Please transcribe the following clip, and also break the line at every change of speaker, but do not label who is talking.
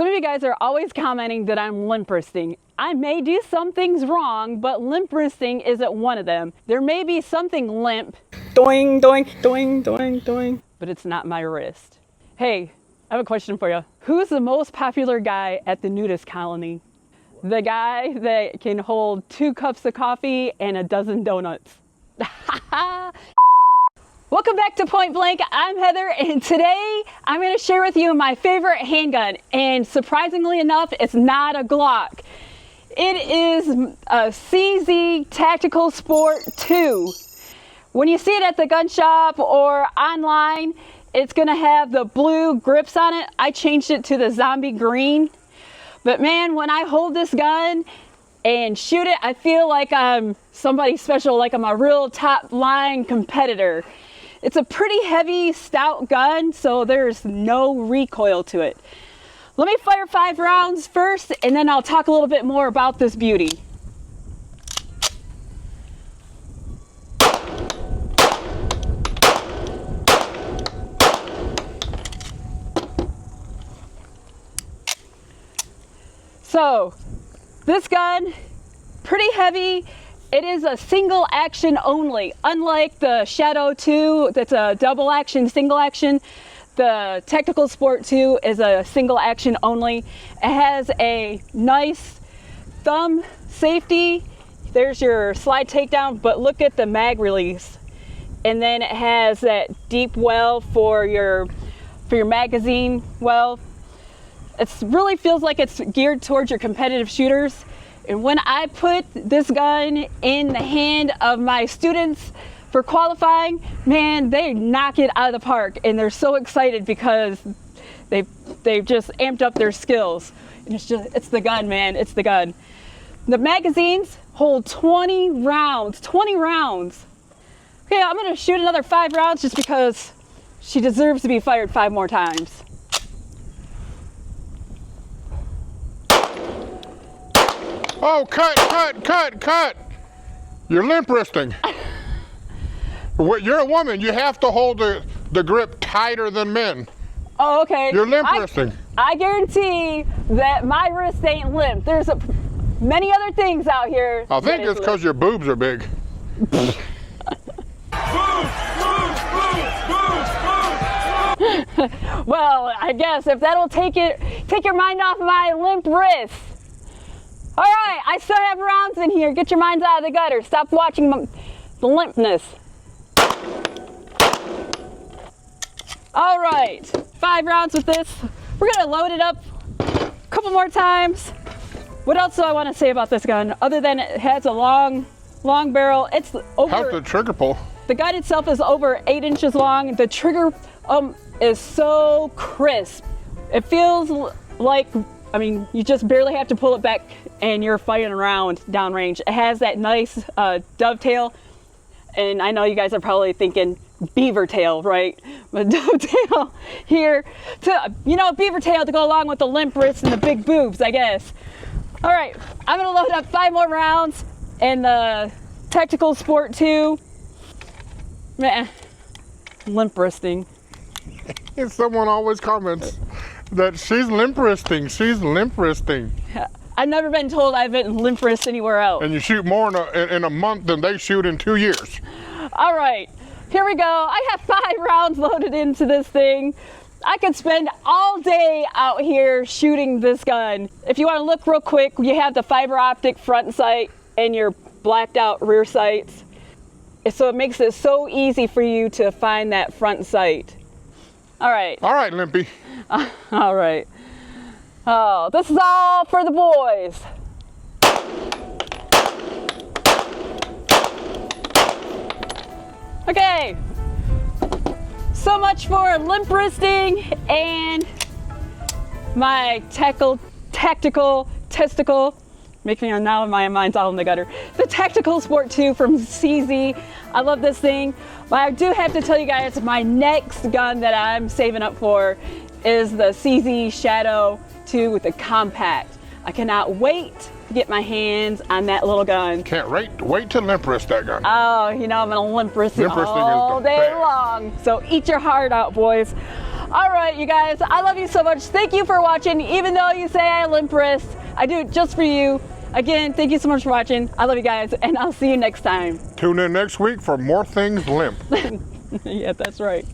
Some of you guys are always commenting that I'm limp wristing. I may do some things wrong, but limp wristing isn't one of them. There may be something limp, doing, doing, doing, doing, doing, but it's not my wrist. Hey, I have a question for you. Who's the most popular guy at the nudist colony? The guy that can hold 2 cups of coffee and a dozen donuts. Welcome back to Point Blank. I'm Heather, and today I'm going to share with you my favorite handgun. And surprisingly enough, it's not a Glock. It is a CZ Tactical Sport 2. When you see it at the gun shop or online, it's going to have the blue grips on it. I changed it to the zombie green. But man, when I hold this gun and shoot it, I feel like I'm somebody special, like I'm a real top line competitor. It's a pretty heavy, stout gun, so there's no recoil to it. Let me fire 5 rounds first, and then I'll talk a little bit more about this beauty. So, this gun, pretty heavy. It is a single action only. Unlike the Shadow 2, that's a double action, single action, the Tactical Sport 2 is a single action only. It has a nice thumb safety. There's your slide takedown, but look at the mag release. And then it has that deep well for your magazine well. It really feels like it's geared towards your competitive shooters. And when I put this gun in the hand of my students for qualifying, man, they knock it out of the park, and they're so excited because they've just amped up their skills. And it's the gun, man, it's the gun. The magazines hold 20 rounds, 20 rounds. Okay, I'm gonna shoot another 5 rounds just because she deserves to be fired 5 more times.
Oh, cut! You're limp wristing. You're a woman. You have to hold the grip tighter than men.
Oh, okay.
You're limp wristing.
I guarantee that my wrist ain't limp. There's many other things out here.
I think it's because your boobs are big.
Well, I guess if that'll take your mind off my limp wrist. All right, I still have rounds in here. Get your minds out of the gutter. Stop watching the limpness. All right, 5 rounds with this. We're gonna load it up a couple more times. What else do I want to say about this gun? Other than it has a long barrel. It's over.
How's the trigger pull?
The gun itself is over 8 inches long. The trigger is so crisp. It feels like, I mean, you just barely have to pull it back and you're fighting around downrange. It has that nice dovetail, and I know you guys are probably thinking beaver tail, right? But dovetail here to, beaver tail to go along with the limp wrist and the big boobs, I guess. All right, I'm gonna load up 5 more rounds in the Tactical Sport 2. Man, limp wristing.
And someone always comments that she's limp wristing. She's limp wristing.
I've never been told I've been limp wrist anywhere else.
And you shoot more in a month than they shoot in 2 years.
All right, here we go. I have 5 rounds loaded into this thing. I could spend all day out here shooting this gun. If you want to look real quick, you have the fiber optic front sight and your blacked out rear sights. So it makes it so easy for you to find that front sight. All right.
All right, Limpy.
All right. Oh, this is all for the boys. Okay. So much for limp wristing and my tactical testicle. Now my mind's all in the gutter. The Tactical Sport 2 from CZ. I love this thing. But I do have to tell you guys, my next gun that I'm saving up for is the CZ Shadow 2 with the compact. I cannot wait to get my hands on that little gun.
Can't wait to limp wrist that gun.
Oh, I'm gonna limp wrist it all day long. So eat your heart out, boys. All right, you guys, I love you so much. Thank you for watching. Even though you say I limp wrist, I do it just for you. Again, thank you so much for watching. I love you guys, and I'll see you next time.
Tune in next week for more things limp.
Yeah, that's right.